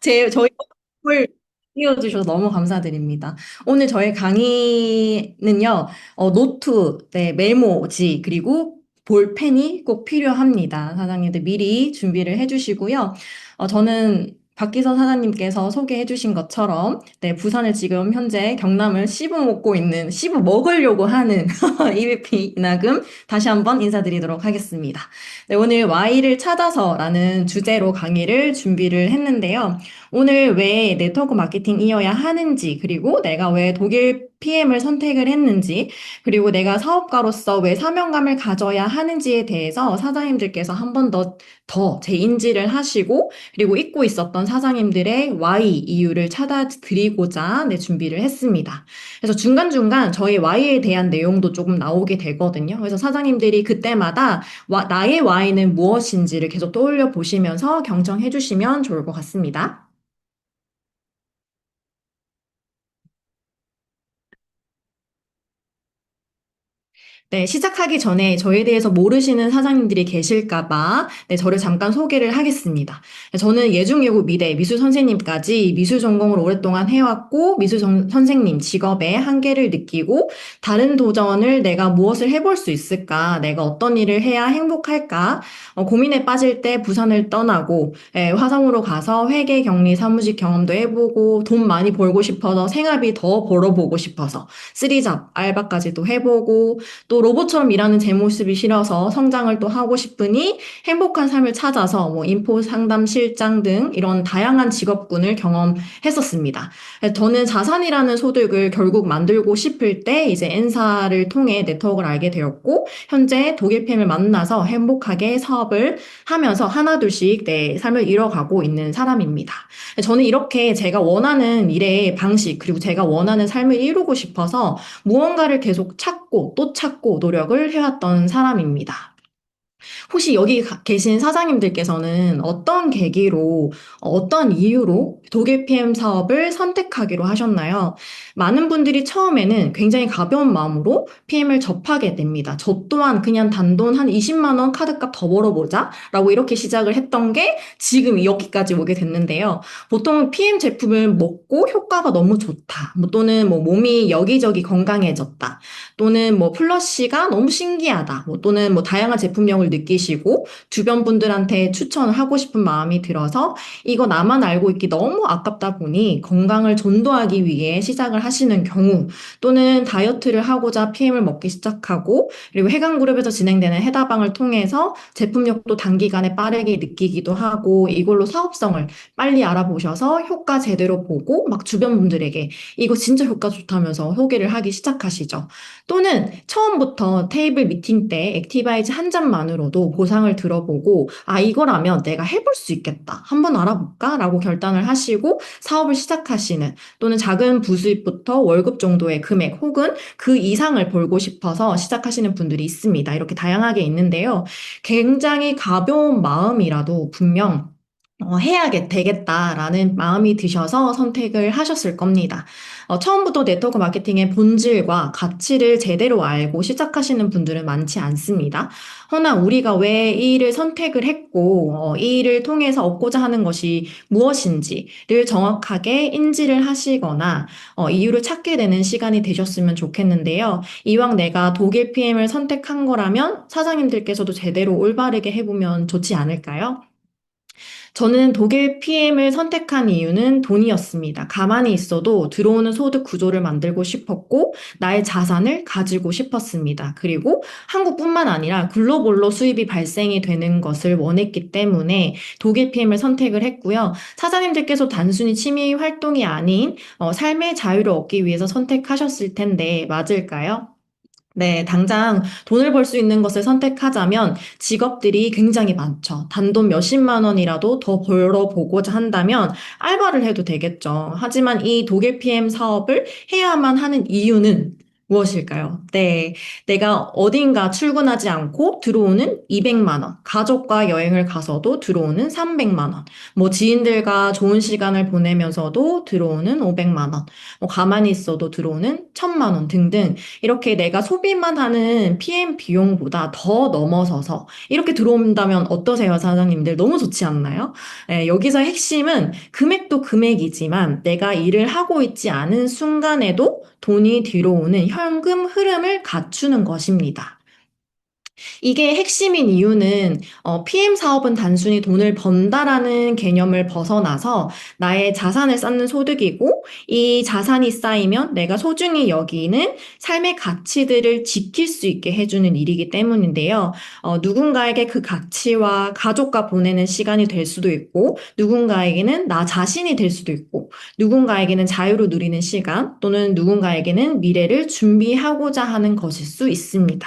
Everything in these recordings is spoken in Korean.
저희 을 띄워주셔서 너무 감사드립니다. 오늘 저희 강의는요, 노트, 네, 메모지, 그리고 볼펜이 꼭 필요합니다. 사장님들 미리 준비를 해주시고요. 저는 박기서 사장님께서 소개해 주신 것처럼, 네, 부산을 지금 현재 경남을 씹어먹고 있는, 씹어먹으려고 하는 EVP 이나금 다시 한번 인사드리도록 하겠습니다. 네, 오늘 Y를 찾아서라는 주제로 강의를 준비를 했는데요. 오늘 왜 네트워크 마케팅이어야 하는지, 그리고 내가 왜 독일 PM을 선택을 했는지, 그리고 내가 사업가로서 왜 사명감을 가져야 하는지에 대해서 사장님들께서 한 번 더 재인지를 하시고, 그리고 잊고 있었던 사장님들의 why 이유를 찾아드리고자 네, 준비를 했습니다. 그래서 중간중간 저희 why에 대한 내용도 조금 나오게 되거든요. 그래서 사장님들이 그때마다 나의 why는 무엇인지를 계속 떠올려 보시면서 경청해 주시면 좋을 것 같습니다. 네, 시작하기 전에 저에 대해서 모르시는 사장님들이 계실까 봐, 네, 저를 잠깐 소개를 하겠습니다. 저는 예중예고 미대 미술 선생님까지 미술 전공을 오랫동안 해왔고, 선생님 직업의 한계를 느끼고, 다른 도전을 내가 무엇을 해볼 수 있을까, 내가 어떤 일을 해야 행복할까, 고민에 빠질 때 부산을 떠나고, 화성으로 가서 회계, 격리, 사무직 경험도 해보고, 돈 많이 벌고 싶어서 생활비 더 벌어보고 싶어서, 쓰리잡, 알바까지도 해보고, 또 로봇처럼 일하는 제 모습이 싫어서 성장을 또 하고 싶으니 행복한 삶을 찾아서 뭐 인포 상담 실장 등 이런 다양한 직업군을 경험했었습니다. 저는 자산이라는 소득을 결국 만들고 싶을 때 이제 N사를 통해 네트워크를 알게 되었고 현재 독일 팸을 만나서 행복하게 사업을 하면서 하나둘씩 내 삶을 이뤄가고 있는 사람입니다. 저는 이렇게 제가 원하는 일의 방식 그리고 제가 원하는 삶을 이루고 싶어서 무언가를 계속 찾고 또 찾고 노력을 해왔던 사람입니다. 혹시 여기 계신 사장님들께서는 어떤 계기로, 어떤 이유로 독일 PM 사업을 선택하기로 하셨나요? 많은 분들이 처음에는 굉장히 가벼운 마음으로 PM을 접하게 됩니다. 저 또한 그냥 단돈 한 20만 원 카드값 더 벌어보자 라고 이렇게 시작을 했던 게 지금 여기까지 오게 됐는데요. 보통 PM 제품을 먹고 효과가 너무 좋다. 뭐 또는 뭐 몸이 여기저기 건강해졌다. 또는 뭐 플러시가 너무 신기하다. 뭐 또는 뭐 다양한 제품명을 느끼시고 주변 분들한테 추천을 하고 싶은 마음이 들어서 이거 나만 알고 있기 너무 아깝다 보니 건강을 전도하기 위해 시작을 하시는 경우 또는 다이어트를 하고자 PM을 먹기 시작하고 그리고 해강그룹에서 진행되는 해다방을 통해서 제품력도 단기간에 빠르게 느끼기도 하고 이걸로 사업성을 빨리 알아보셔서 효과 제대로 보고 막 주변 분들에게 이거 진짜 효과 좋다면서 소개를 하기 시작하시죠. 또는 처음부터 테이블 미팅 때 액티바이즈 한 잔만으로도 보상을 들어보고 아 이거라면 내가 해볼 수 있겠다. 한번 알아볼까? 라고 결단을 하시고 사업을 시작하시는 또는 작은 부수입부터 월급 정도의 금액 혹은 그 이상을 벌고 싶어서 시작하시는 분들이 있습니다. 이렇게 다양하게 있는데요. 굉장히 가벼운 마음이라도 분명 되겠다라는 마음이 드셔서 선택을 하셨을 겁니다. 처음부터 네트워크 마케팅의 본질과 가치를 제대로 알고 시작하시는 분들은 많지 않습니다. 허나 우리가 왜 이 일을 선택을 했고, 이 일을 통해서 얻고자 하는 것이 무엇인지를 정확하게 인지를 하시거나, 이유를 찾게 되는 시간이 되셨으면 좋겠는데요. 이왕 내가 독일 PM을 선택한 거라면 사장님들께서도 제대로 올바르게 해보면 좋지 않을까요? 저는 독일 PM을 선택한 이유는 돈이었습니다. 가만히 있어도 들어오는 소득 구조를 만들고 싶었고, 나의 자산을 가지고 싶었습니다. 그리고 한국뿐만 아니라 글로벌로 수입이 발생이 되는 것을 원했기 때문에 독일 PM을 선택을 했고요. 사장님들께서 단순히 취미 활동이 아닌 삶의 자유를 얻기 위해서 선택하셨을 텐데 맞을까요? 네, 당장 돈을 벌 수 있는 것을 선택하자면 직업들이 굉장히 많죠. 단돈 몇십만 원이라도 더 벌어보고자 한다면 알바를 해도 되겠죠. 하지만 이 독일 PM 사업을 해야만 하는 이유는 무엇일까요? 네. 내가 어딘가 출근하지 않고 들어오는 200만 원, 가족과 여행을 가서도 들어오는 300만 원, 뭐 지인들과 좋은 시간을 보내면서도 들어오는 500만 원, 뭐 가만히 있어도 들어오는 1000만 원 등등 이렇게 내가 소비만 하는 PM 비용보다 더 넘어서서 이렇게 들어온다면 어떠세요, 사장님들? 너무 좋지 않나요? 네, 여기서 핵심은 금액도 금액이지만 내가 일을 하고 있지 않은 순간에도 돈이 들어오는 현금 흐름을 갖추는 것입니다. 이게 핵심인 이유는 PM 사업은 단순히 돈을 번다라는 개념을 벗어나서 나의 자산을 쌓는 소득이고 이 자산이 쌓이면 내가 소중히 여기는 삶의 가치들을 지킬 수 있게 해주는 일이기 때문인데요. 누군가에게 그 가치와 가족과 보내는 시간이 될 수도 있고 누군가에게는 나 자신이 될 수도 있고 누군가에게는 자유로 누리는 시간 또는 누군가에게는 미래를 준비하고자 하는 것일 수 있습니다.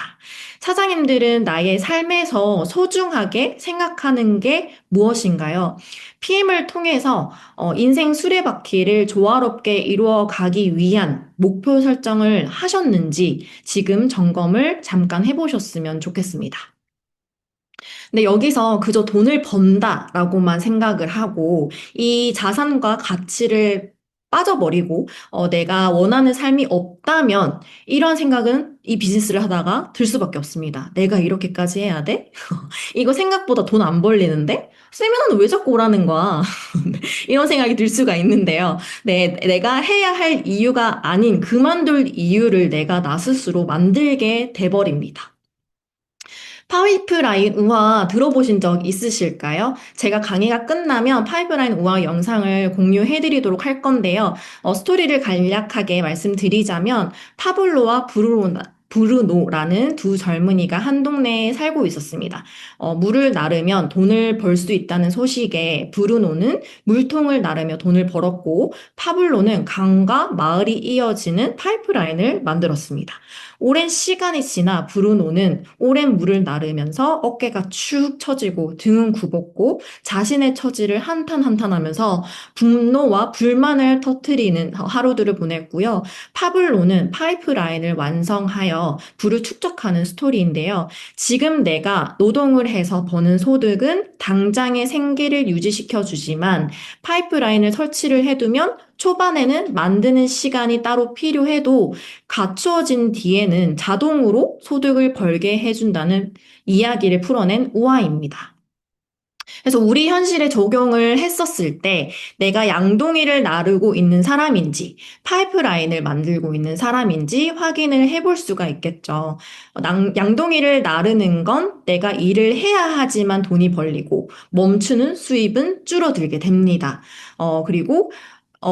사장님들은 나의 삶에서 소중하게 생각하는 게 무엇인가요? PM을 통해서 인생 수레바퀴를 조화롭게 이루어 가기 위한 목표 설정을 하셨는지 지금 점검을 잠깐 해보셨으면 좋겠습니다. 근데 여기서 그저 돈을 번다라고만 생각을 하고 이 자산과 가치를 빠져버리고 내가 원하는 삶이 없다면 이런 생각은 이 비즈니스를 하다가 들 수밖에 없습니다. 내가 이렇게까지 해야 돼? 이거 생각보다 돈 안 벌리는데? 세미나는 왜 자꾸 오라는 거야? 이런 생각이 들 수가 있는데요. 네, 내가 해야 할 이유가 아닌 그만둘 이유를 내가 나 스스로 만들게 돼버립니다. 파이프라인 우화 들어보신 적 있으실까요? 제가 강의가 끝나면 파이프라인 우화 영상을 공유해 드리도록 할 건데요. 스토리를 간략하게 말씀드리자면 파블로와 브루노라는 두 젊은이가 한 동네에 살고 있었습니다. 물을 나르면 돈을 벌 수 있다는 소식에 브루노는 물통을 나르며 돈을 벌었고 파블로는 강과 마을이 이어지는 파이프라인을 만들었습니다. 오랜 시간이 지나 브루노는 오랜 물을 나르면서 어깨가 축 처지고 등은 굽었고 자신의 처지를 한탄한탄하면서 분노와 불만을 터뜨리는 하루들을 보냈고요. 파블로는 파이프라인을 완성하여 부를 축적하는 스토리인데요. 지금 내가 노동을 해서 버는 소득은 당장의 생계를 유지시켜 주지만 파이프라인을 설치를 해두면 초반에는 만드는 시간이 따로 필요해도 갖추어진 뒤에는 자동으로 소득을 벌게 해준다는 이야기를 풀어낸 우화입니다. 그래서 우리 현실에 적용을 했었을 때 내가 양동이를 나르고 있는 사람인지 파이프라인을 만들고 있는 사람인지 확인을 해볼 수가 있겠죠. 양동이를 나르는 건 내가 일을 해야 하지만 돈이 벌리고 멈추는 수입은 줄어들게 됩니다. 그리고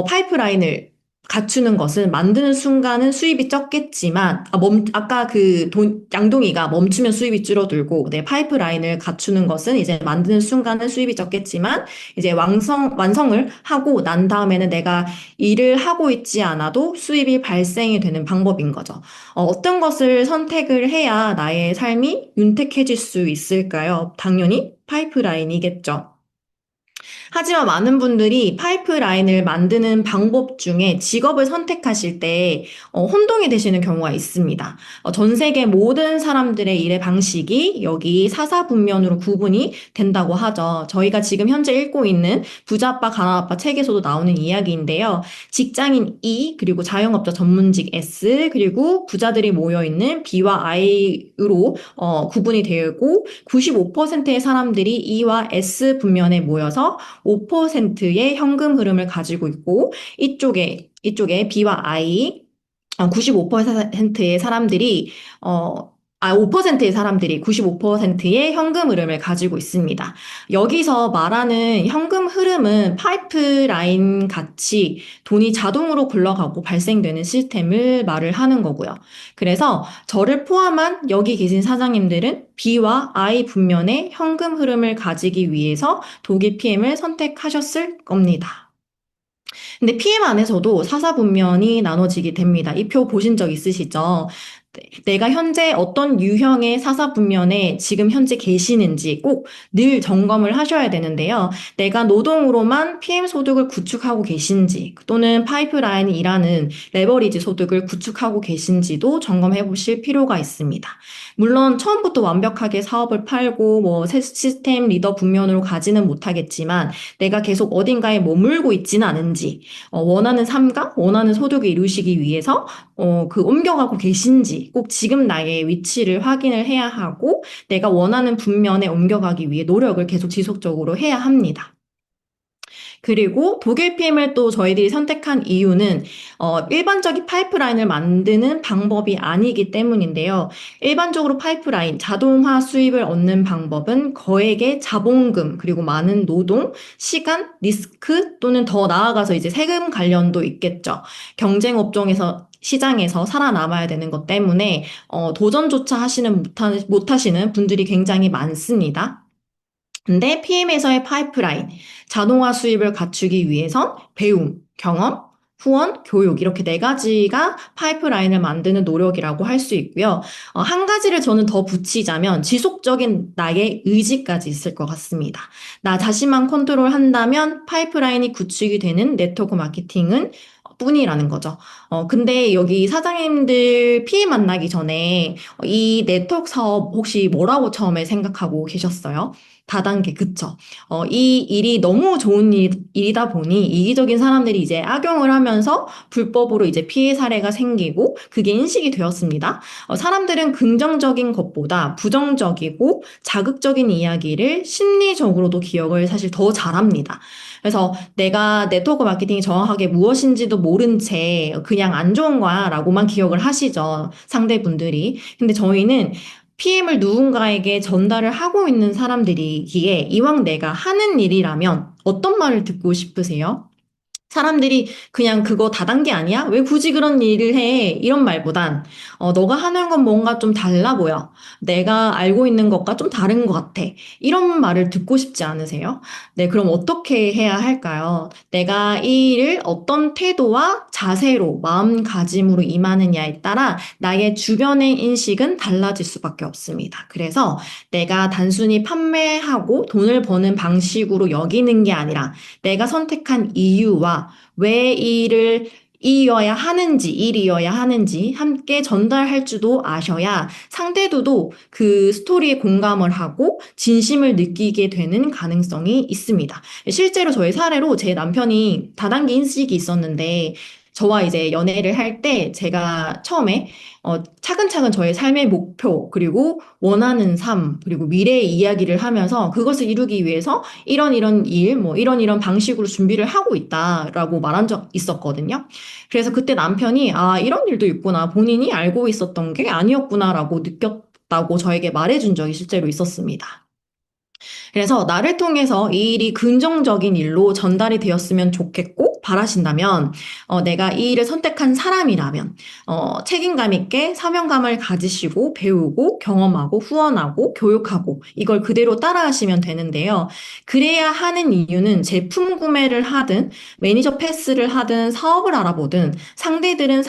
파이프라인을 갖추는 것은 만드는 순간은 수입이 적겠지만, 아까 양동이가 멈추면 수입이 줄어들고, 네, 파이프라인을 갖추는 것은 이제 만드는 순간은 수입이 적겠지만, 이제 완성을 하고 난 다음에는 내가 일을 하고 있지 않아도 수입이 발생이 되는 방법인 거죠. 어떤 것을 선택을 해야 나의 삶이 윤택해질 수 있을까요? 당연히 파이프라인이겠죠. 하지만 많은 분들이 파이프라인을 만드는 방법 중에 직업을 선택하실 때 혼동이 되시는 경우가 있습니다. 전 세계 모든 사람들의 일의 방식이 여기 사사분면으로 구분이 된다고 하죠. 저희가 지금 현재 읽고 있는 부자아빠 가난아빠 책에서도 나오는 이야기인데요. 직장인 E 그리고 자영업자 전문직 S 그리고 부자들이 모여있는 B와 I로 구분이 되어 있고 95%의 사람들이 E와 S 분면에 모여서 5%의 현금 흐름을 가지고 있고 이쪽에 B와 I 95%의 사람들이 5%의 사람들이 95%의 현금 흐름을 가지고 있습니다. 여기서 말하는 현금 흐름은 파이프라인 같이 돈이 자동으로 굴러가고 발생되는 시스템을 말을 하는 거고요. 그래서 저를 포함한 여기 계신 사장님들은 B와 I 분면의 현금 흐름을 가지기 위해서 독일 PM을 선택하셨을 겁니다. 근데 PM 안에서도 사사분면이 나눠지게 됩니다. 이 표 보신 적 있으시죠? 네, 내가 현재 어떤 유형의 사사분면에 지금 현재 계시는지 꼭 늘 점검을 하셔야 되는데요. 내가 노동으로만 PM 소득을 구축하고 계신지 또는 파이프라인이 일하는 레버리지 소득을 구축하고 계신지도 점검해 보실 필요가 있습니다. 물론 처음부터 완벽하게 사업을 팔고 뭐 시스템 리더 분면으로 가지는 못하겠지만 내가 계속 어딘가에 머물고 있지는 않은지 원하는 삶과 원하는 소득을 이루시기 위해서 옮겨가고 계신지 꼭 지금 나의 위치를 확인을 해야 하고 내가 원하는 분면에 옮겨가기 위해 노력을 계속 지속적으로 해야 합니다. 그리고 독일 PM을 또 저희들이 선택한 이유는 일반적인 파이프라인을 만드는 방법이 아니기 때문인데요. 일반적으로 파이프라인, 자동화 수입을 얻는 방법은 거액의 자본금, 그리고 많은 노동, 시간, 리스크 또는 더 나아가서 이제 세금 관련도 있겠죠. 경쟁 업종에서 시장에서 살아남아야 되는 것 때문에 도전조차 못하시는 분들이 굉장히 많습니다. 근데 PM에서의 파이프라인, 자동화 수입을 갖추기 위해선 배움, 경험, 후원, 교육 이렇게 네 가지가 파이프라인을 만드는 노력이라고 할 수 있고요. 한 가지를 저는 더 붙이자면 지속적인 나의 의지까지 있을 것 같습니다. 나 자신만 컨트롤한다면 파이프라인이 구축이 되는 네트워크 마케팅은 뿐이라는 거죠. 근데 여기 사장님들 PM 만나기 전에 이 네트워크 사업 혹시 뭐라고 처음에 생각하고 계셨어요? 다단계, 그쵸. 이 일이 너무 좋은 일이다 보니 이기적인 사람들이 이제 악용을 하면서 불법으로 이제 피해 사례가 생기고 그게 인식이 되었습니다. 사람들은 긍정적인 것보다 부정적이고 자극적인 이야기를 심리적으로도 기억을 사실 더 잘합니다. 그래서 내가 네트워크 마케팅이 정확하게 무엇인지도 모른 채 그냥 안 좋은 거야 라고만 기억을 하시죠. 상대분들이. 근데 저희는 PM을 누군가에게 전달을 하고 있는 사람들이기에 이왕 내가 하는 일이라면 어떤 말을 듣고 싶으세요? 사람들이 그냥 그거 다단계 아니야? 왜 굳이 그런 일을 해? 이런 말보단 너가 하는 건 뭔가 좀 달라 보여. 내가 알고 있는 것과 좀 다른 것 같아. 이런 말을 듣고 싶지 않으세요? 네, 그럼 어떻게 해야 할까요? 내가 이 일을 어떤 태도와 자세로 마음가짐으로 임하느냐에 따라 나의 주변의 인식은 달라질 수밖에 없습니다. 그래서 내가 단순히 판매하고 돈을 버는 방식으로 여기는 게 아니라 내가 선택한 이유와 왜 이 일을 이어야 하는지, 일이어야 하는지 함께 전달할 줄도 아셔야 상대도 그 스토리에 공감을 하고 진심을 느끼게 되는 가능성이 있습니다. 실제로 저의 사례로 제 남편이 다단계 인식이 있었는데 저와 이제 연애를 할 때 제가 처음에 차근차근 저의 삶의 목표, 그리고 원하는 삶, 그리고 미래의 이야기를 하면서 그것을 이루기 위해서 이런 일, 뭐 이런 방식으로 준비를 하고 있다라고 말한 적 있었거든요. 그래서 그때 남편이 아, 이런 일도 있구나. 본인이 알고 있었던 게 아니었구나라고 느꼈다고 저에게 말해준 적이 실제로 있었습니다. 그래서 나를 통해서 이 일이 긍정적인 일로 전달이 되었으면 좋겠고 바라신다면 내가 이 일을 선택한 사람이라면 책임감 있게 사명감을 가지시고 배우고 경험하고 후원하고 교육하고 이걸 그대로 따라하시면 되는데요. 그래야 하는 이유는 제품 구매를 하든 매니저 패스를 하든 사업을 알아보든 상대들은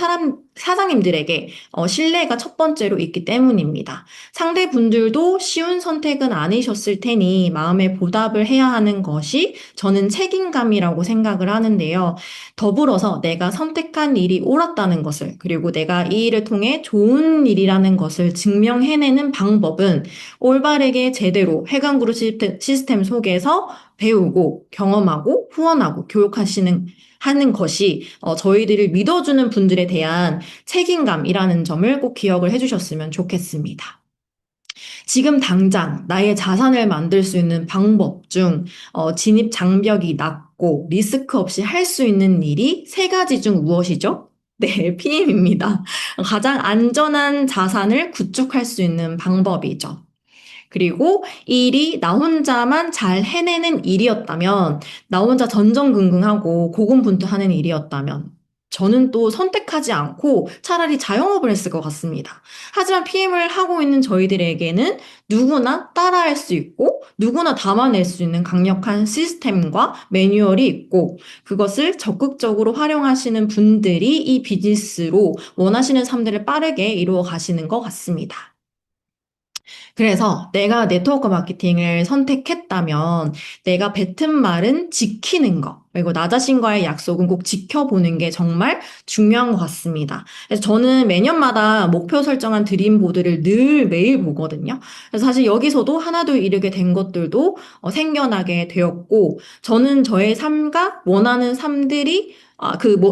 사장님들에게 신뢰가 첫 번째로 있기 때문입니다. 상대분들도 쉬운 선택은 아니셨을 테니 마음에 보답을 해야 하는 것이 저는 책임감이라고 생각을 하는데요. 더불어서 내가 선택한 일이 옳았다는 것을, 그리고 내가 이 일을 통해 좋은 일이라는 것을 증명해내는 방법은 올바르게 제대로 회관그룹 시스템 속에서 배우고 경험하고 후원하고 하는 것이 저희들을 믿어주는 분들에 대한 책임감이라는 점을 꼭 기억을 해주셨으면 좋겠습니다. 지금 당장 나의 자산을 만들 수 있는 방법 중 진입 장벽이 낮고 리스크 없이 할 수 있는 일이 세 가지 중 무엇이죠? 네, PM입니다. 가장 안전한 자산을 구축할 수 있는 방법이죠. 그리고 이 일이 나 혼자만 잘 해내는 일이었다면, 나 혼자 전전긍긍하고 고군분투하는 일이었다면, 저는 또 선택하지 않고 차라리 자영업을 했을 것 같습니다. 하지만 PM을 하고 있는 저희들에게는 누구나 따라할 수 있고 누구나 담아낼 수 있는 강력한 시스템과 매뉴얼이 있고 그것을 적극적으로 활용하시는 분들이 이 비즈니스로 원하시는 삶들을 빠르게 이루어 가시는 것 같습니다. 그래서 내가 네트워크 마케팅을 선택했다면 내가 뱉은 말은 지키는 거, 그리고 나 자신과의 약속은 꼭 지켜보는 게 정말 중요한 것 같습니다. 그래서 저는 매년마다 목표 설정한 드림보드를 늘 매일 보거든요. 그래서 사실 여기서도 하나둘 이루게 된 것들도 생겨나게 되었고, 저는 저의 삶과 원하는 삶들이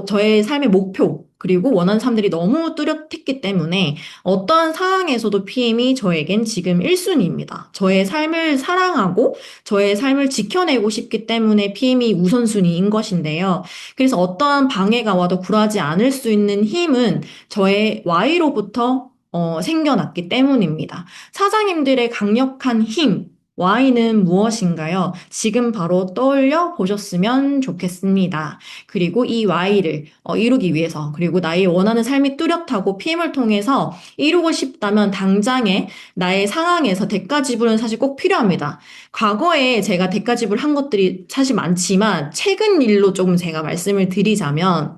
저의 삶의 목표, 그리고 원하는 삶들이 너무 뚜렷했기 때문에 어떠한 상황에서도 PM이 저에겐 지금 1순위입니다. 저의 삶을 사랑하고 저의 삶을 지켜내고 싶기 때문에 PM이 우선순위인 것인데요. 그래서 어떠한 방해가 와도 굴하지 않을 수 있는 힘은 저의 Y로부터 생겨났기 때문입니다. 사장님들의 강력한 힘, Y는 무엇인가요? 지금 바로 떠올려 보셨으면 좋겠습니다. 그리고 이 Y를 이루기 위해서, 그리고 나의 원하는 삶이 뚜렷하고 PM을 통해서 이루고 싶다면 당장에 나의 상황에서 대가 지불은 사실 꼭 필요합니다. 과거에 제가 대가 지불한 것들이 사실 많지만 최근 일로 조금 제가 말씀을 드리자면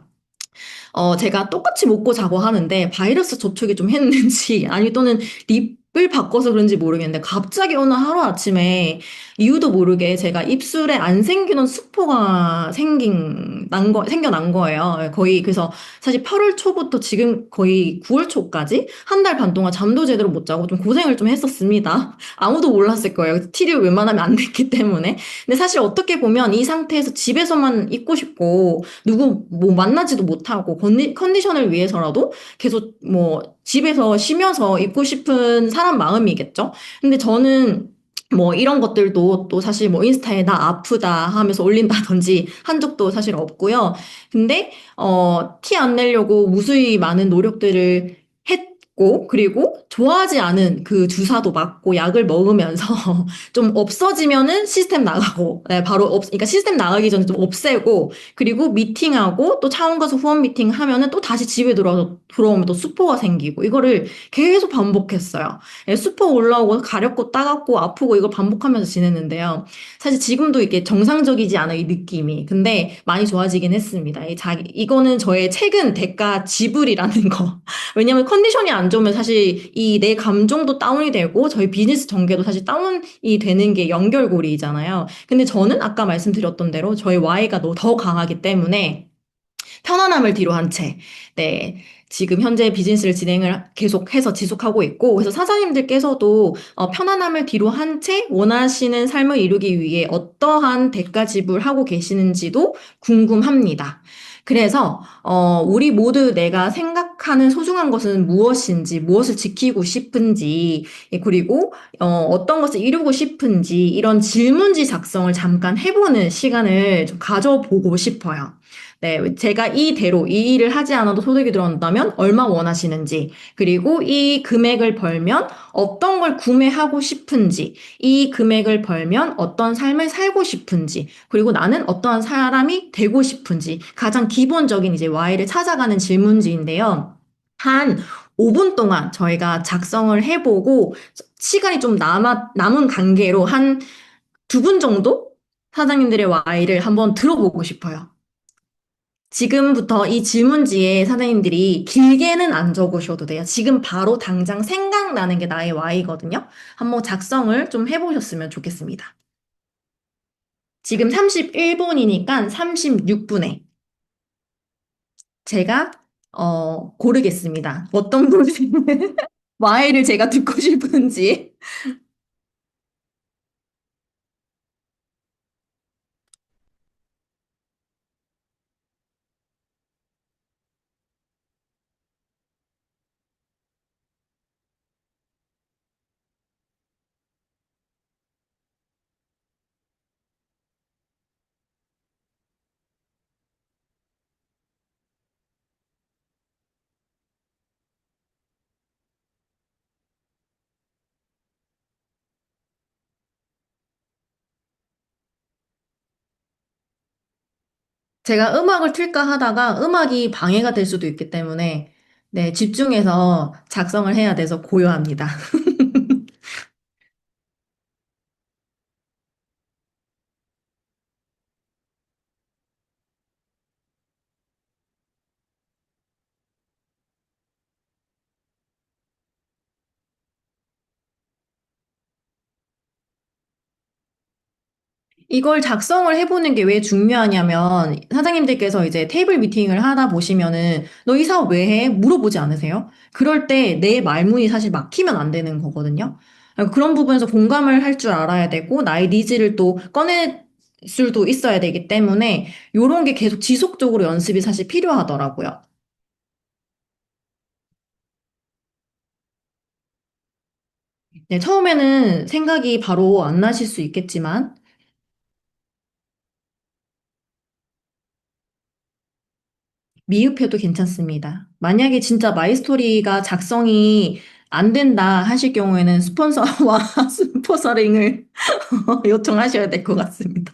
제가 똑같이 먹고 자고 하는데 바이러스 접촉이 좀 했는지 아니 또는 립을 바꿔서 그런지 모르겠는데 갑자기 어느 하루아침에 이유도 모르게 제가 입술에 안 생기던 수포가 생겨난 거예요. 거의 그래서 사실 8월 초부터 지금 거의 9월 초까지 한 달 반 동안 잠도 제대로 못 자고 좀 고생을 좀 했었습니다. 아무도 몰랐을 거예요. 티를 웬만하면 안 냈기 때문에. 근데 사실 어떻게 보면 이 상태에서 집에서만 있고 싶고 누구 뭐 만나지도 못하고 컨디션을 위해서라도 계속 뭐 집에서 쉬면서 있고 싶은 사람 마음이겠죠. 근데 저는 뭐 이런 것들도 또 사실 뭐 인스타에 나 아프다 하면서 올린다든지 한 적도 사실 없고요. 근데 티 안 내려고 무수히 많은 노력들을 했고 그리고 좋아하지 않은 그 주사도 맞고 약을 먹으면서 좀 없어지면은 시스템 나가고 바로 그러니까 시스템 나가기 전에 좀 없애고 그리고 미팅하고 또 차원 가서 후원 미팅 하면은 또 다시 집에 들어오면 또 수포가 생기고 이거를 계속 반복했어요. 수포 올라오고 가렵고 따갑고 아프고 이걸 반복하면서 지냈는데요. 사실 지금도 이게 정상적이지 않아 이 느낌이. 근데 많이 좋아지긴 했습니다. 이거는 저의 최근 대가 지불이라는 거. 왜냐면 컨디션이 안 좋으면 사실 이 내 감정도 다운이 되고 저희 비즈니스 전개도 사실 다운이 되는 게 연결고리이잖아요. 근데 저는 아까 말씀드렸던 대로 저희 Y가 더 강하기 때문에 편안함을 뒤로 한 채, 네, 지금 현재 비즈니스를 진행을 계속해서 지속하고 있고, 그래서 사장님들께서도 편안함을 뒤로 한 채 원하시는 삶을 이루기 위해 어떠한 대가 지불하고 계시는지도 궁금합니다. 그래서 우리 모두 내가 생각하는 소중한 것은 무엇인지, 무엇을 지키고 싶은지, 그리고 어떤 것을 이루고 싶은지 이런 질문지 작성을 잠깐 해보는 시간을 좀 가져보고 싶어요. 네, 제가 이대로 이 일을 하지 않아도 소득이 들어온다면 얼마 원하시는지, 그리고 이 금액을 벌면 어떤 걸 구매하고 싶은지, 이 금액을 벌면 어떤 삶을 살고 싶은지, 그리고 나는 어떠한 사람이 되고 싶은지, 가장 기본적인 이제 Y를 찾아가는 질문지인데요. 한 5분 동안 저희가 작성을 해보고, 시간이 좀 남은 관계로 한 2분 정도 사장님들의 Y를 한번 들어보고 싶어요. 지금부터 이 질문지에 사장님들이 길게는 안 적으셔도 돼요. 지금 바로 당장 생각나는 게 나의 Y거든요. 한번 작성을 좀 해보셨으면 좋겠습니다. 지금 31분이니까 36분에 제가 고르겠습니다. 어떤 분이 Y를 제가 듣고 싶은지. 제가 음악을 틀까 하다가 음악이 방해가 될 수도 있기 때문에 네, 집중해서 작성을 해야 돼서 고요합니다. 이걸 작성을 해보는 게 왜 중요하냐면 사장님들께서 이제 테이블 미팅을 하다 보시면은 너 이 사업 왜 해? 물어보지 않으세요? 그럴 때 내 말문이 사실 막히면 안 되는 거거든요. 그런 부분에서 공감을 할 줄 알아야 되고 나의 니즈를 또 꺼낼 수도 있어야 되기 때문에 이런 게 계속 지속적으로 연습이 사실 필요하더라고요. 네, 처음에는 생각이 바로 안 나실 수 있겠지만 미흡해도 괜찮습니다. 만약에 진짜 마이스토리가 작성이 안 된다 하실 경우에는 스폰서와 스폰서링을 요청하셔야 될 것 같습니다.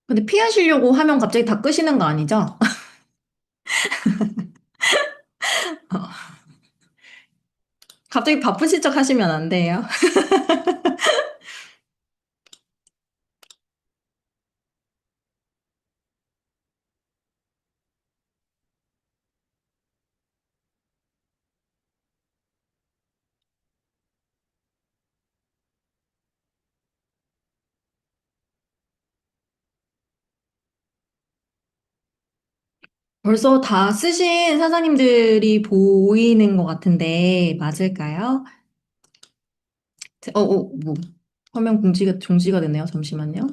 근데 피하시려고 하면 갑자기 다 끄시는 거 아니죠? 갑자기 바쁘실 척 하시면 안 돼요. 벌써 다 쓰신 사장님들이 보이는 것 같은데 맞을까요? 뭐 화면 공지가 종지가 됐네요. 잠시만요.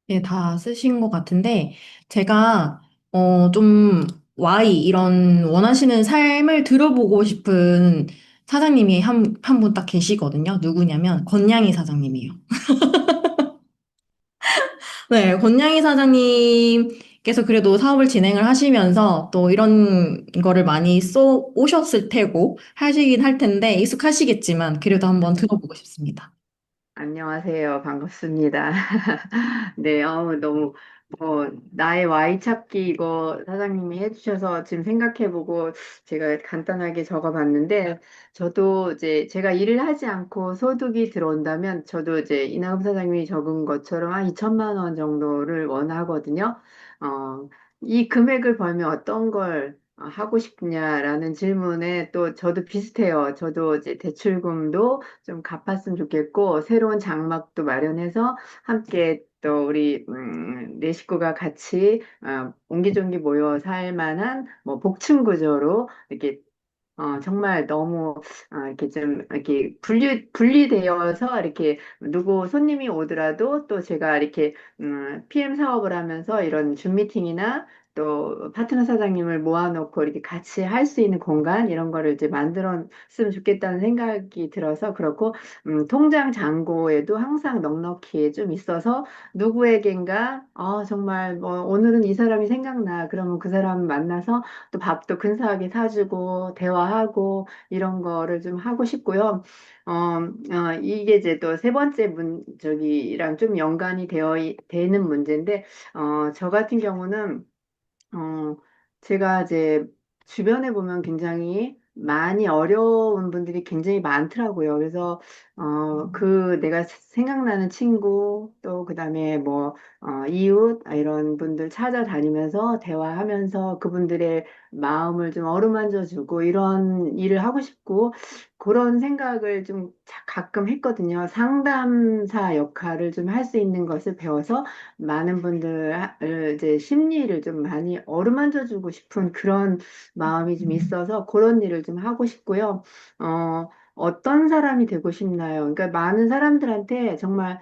네, 다 쓰신 것 같은데, 제가, 좀, 이런 원하시는 삶을 들어보고 싶은 사장님이 한 분 딱 계시거든요. 누구냐면, 건양희 사장님이에요. 네, 건양희 사장님께서 그래도 사업을 진행을 하시면서 또 이런 거를 많이 써 오셨을 테고, 하시긴 할 텐데, 익숙하시겠지만, 그래도 한번 들어보고 싶습니다. 안녕하세요. 반갑습니다. 네, 너무, 나의 Y 찾기 이거 사장님이 해주셔서 지금 생각해보고 제가 간단하게 적어봤는데, 저도 이제 제가 일을 하지 않고 소득이 들어온다면, 저도 이제 이나금 사장님이 적은 것처럼 한 2천만 원 정도를 원하거든요. 이 금액을 벌면 어떤 걸 하고 싶냐라는 질문에 또 저도 비슷해요. 저도 이제 대출금도 좀 갚았으면 좋겠고, 새로운 장막도 마련해서 함께 또 우리, 네 식구가 같이, 옹기종기 모여 살 만한 뭐 복층 구조로 이렇게 정말 너무, 이렇게 좀, 이렇게 분리되어서 이렇게 누구 손님이 오더라도 또 제가 이렇게, PM 사업을 하면서 이런 줌 미팅이나 또 파트너 사장님을 모아놓고 이렇게 같이 할 수 있는 공간 이런 거를 이제 만들었으면 좋겠다는 생각이 들어서 그렇고, 통장 잔고에도 항상 넉넉히 좀 있어서 누구에겐가, 정말 뭐 오늘은 이 사람이 생각나. 그러면 그 사람 만나서 또 밥도 근사하게 사주고 대화하고 이런 거를 좀 하고 싶고요. 이게 이제 또 세 번째 저기랑 좀 연관이 되는 문제인데, 저 같은 경우는 어, 제가 이제 주변에 보면 굉장히 많이 어려운 분들이 굉장히 많더라고요. 그래서, 내가 생각나는 친구, 또 그다음에 뭐, 이웃, 이런 분들 찾아다니면서 대화하면서 그분들의 마음을 좀 어루만져 주고 이런 일을 하고 싶고 그런 생각을 좀 가끔 했거든요. 상담사 역할을 좀 할 수 있는 것을 배워서 많은 분들을 이제 심리를 좀 많이 어루만져 주고 싶은 그런 마음이 좀 있어서 그런 일을 좀 하고 싶고요. 어떤 사람이 되고 싶나요? 그러니까 많은 사람들한테 정말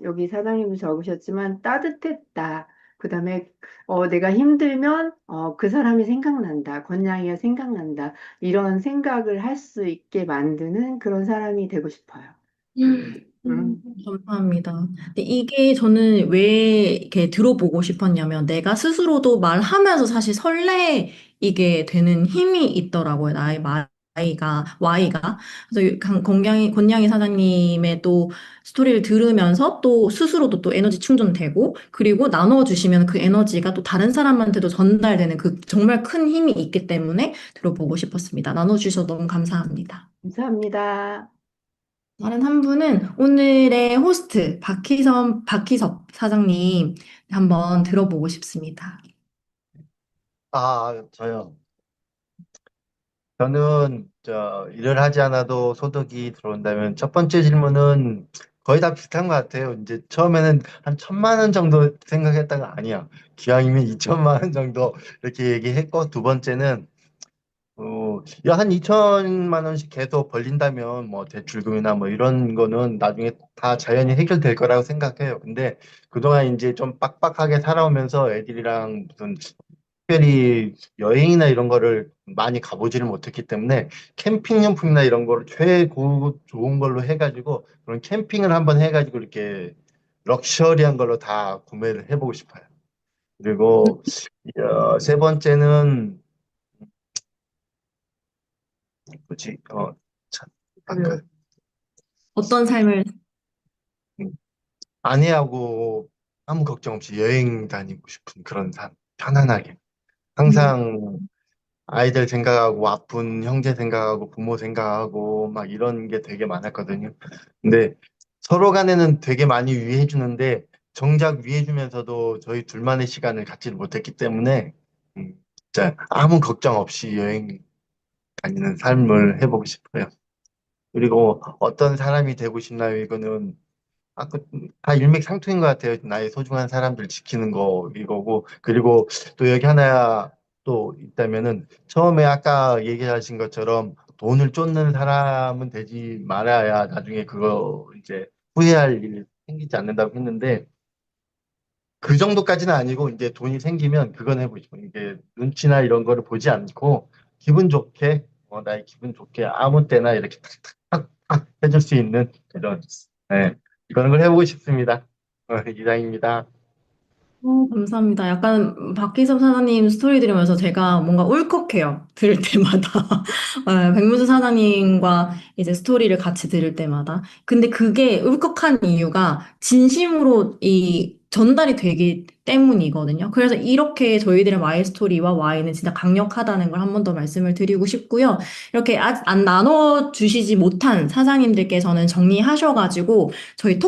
여기 사장님도 적으셨지만 따뜻했다. 그다음에 내가 힘들면 그 사람이 생각난다. 권양이가 생각난다. 이런 생각을 할 수 있게 만드는 그런 사람이 되고 싶어요. 음. 감사합니다. 근데 이게 저는 왜 이렇게 들어보고 싶었냐면 내가 스스로도 말하면서 사실 설레이게 되는 힘이 있더라고요. 나의 Y가. 그래서 권양이 사장님의 또 스토리를 들으면서 또 스스로도 또 에너지 충전되고 그리고 나눠주시면 그 에너지가 또 다른 사람한테도 전달되는 그 정말 큰 힘이 있기 때문에 들어보고 싶었습니다. 나눠주셔서 너무 감사합니다. 감사합니다. 다른 한 분은 오늘의 호스트 박희섭 사장님 한번 들어보고 싶습니다. 저요. 저는 일을 하지 않아도 소득이 들어온다면 첫 번째 질문은 거의 다 비슷한 것 같아요. 이제 처음에는 한 1,000만 원 정도 생각했다가 아니야. 기왕이면 2천만 원 정도 이렇게 얘기했고 두 번째는 한 2천만 원씩 계속 벌린다면 뭐 대출금이나 뭐 이런 거는 나중에 다 자연히 해결될 거라고 생각해요. 근데 그동안 이제 좀 빡빡하게 살아오면서 애들이랑 무슨 특별히 여행이나 이런 거를 많이 가보지를 못했기 때문에 캠핑용품이나 이런 거를 최고 좋은 걸로 해가지고 그런 캠핑을 한번 해가지고 이렇게 럭셔리한 걸로 다 구매를 해보고 싶어요. 그리고 세 번째는 뭐지? 참, 아까 어떤 삶을 음, 아내하고 아무 걱정 없이 여행 다니고 싶은 그런 삶, 편안하게. 항상 아이들 생각하고 아픈 형제 생각하고 부모 생각하고 막 이런 게 되게 많았거든요. 근데 서로 간에는 되게 많이 위해 주는데 정작 위해 주면서도 저희 둘만의 시간을 갖지를 못했기 때문에 진짜 아무 걱정 없이 여행 다니는 삶을 해보고 싶어요. 그리고 어떤 사람이 되고 싶나요? 이거는 다 일맥상통인 것 같아요. 나의 소중한 사람들 지키는 거 이거고 그리고 또 여기 하나 또 있다면은 처음에 아까 얘기하신 것처럼 돈을 쫓는 사람은 되지 말아야 나중에 그거 이제 후회할 일이 생기지 않는다고 했는데 그 정도까지는 아니고 이제 돈이 생기면 그건 해보고 싶어요. 이게 눈치나 이런 거를 보지 않고 기분 좋게 나의 기분 좋게 아무 때나 이렇게 탁탁탁 해줄 수 있는 그런 그런 걸 해보고 싶습니다. 이상입니다. 감사합니다. 약간 박희섭 사장님 스토리 들으면서 제가 뭔가 울컥해요. 들을 때마다. 백문수 사장님과 이제 스토리를 같이 들을 때마다. 근데 그게 울컥한 이유가 진심으로 이 전달이 되기 때문이거든요. 그래서 이렇게 저희들의 마이 스토리와 와이는 진짜 강력하다는 걸 한 번 더 말씀을 드리고 싶고요. 이렇게 아직 안 나눠주시지 못한 사장님들께서는 정리하셔가지고 저희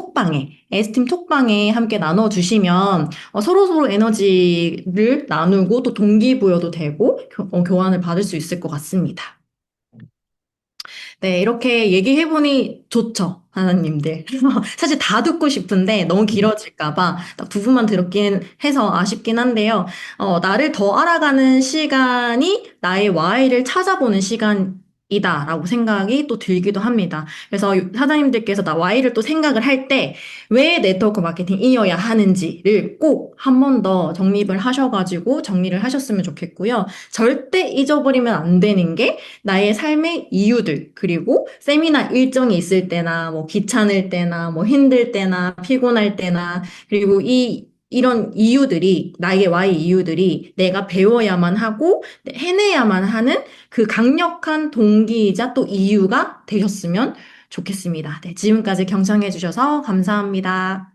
S팀 톡방에 함께 나눠주시면 서로서로 에너지를 나누고 또 동기부여도 되고 교환을 받을 수 있을 것 같습니다. 네, 이렇게 얘기해보니 좋죠, 하나님들. 사실 다 듣고 싶은데 너무 길어질까봐 딱 두 분만 들었긴 해서 아쉽긴 한데요. 나를 더 알아가는 시간이 나의 Y를 찾아보는 시간이다라고 생각이 또 들기도 합니다. 그래서 사장님들께서 나 Y를 또 생각을 할 때 왜 네트워크 마케팅이어야 하는지를 꼭 한 번 더 정립을 하셔가지고 정리를 하셨으면 좋겠고요. 절대 잊어버리면 안 되는 게 나의 삶의 이유들, 그리고 세미나 일정이 있을 때나, 뭐 귀찮을 때나, 뭐 힘들 때나, 피곤할 때나, 그리고 이런 이유들이, 나의 Y 이유들이 내가 배워야만 하고 해내야만 하는 그 강력한 동기이자 또 이유가 되셨으면 좋겠습니다. 네, 지금까지 경청해 주셔서 감사합니다.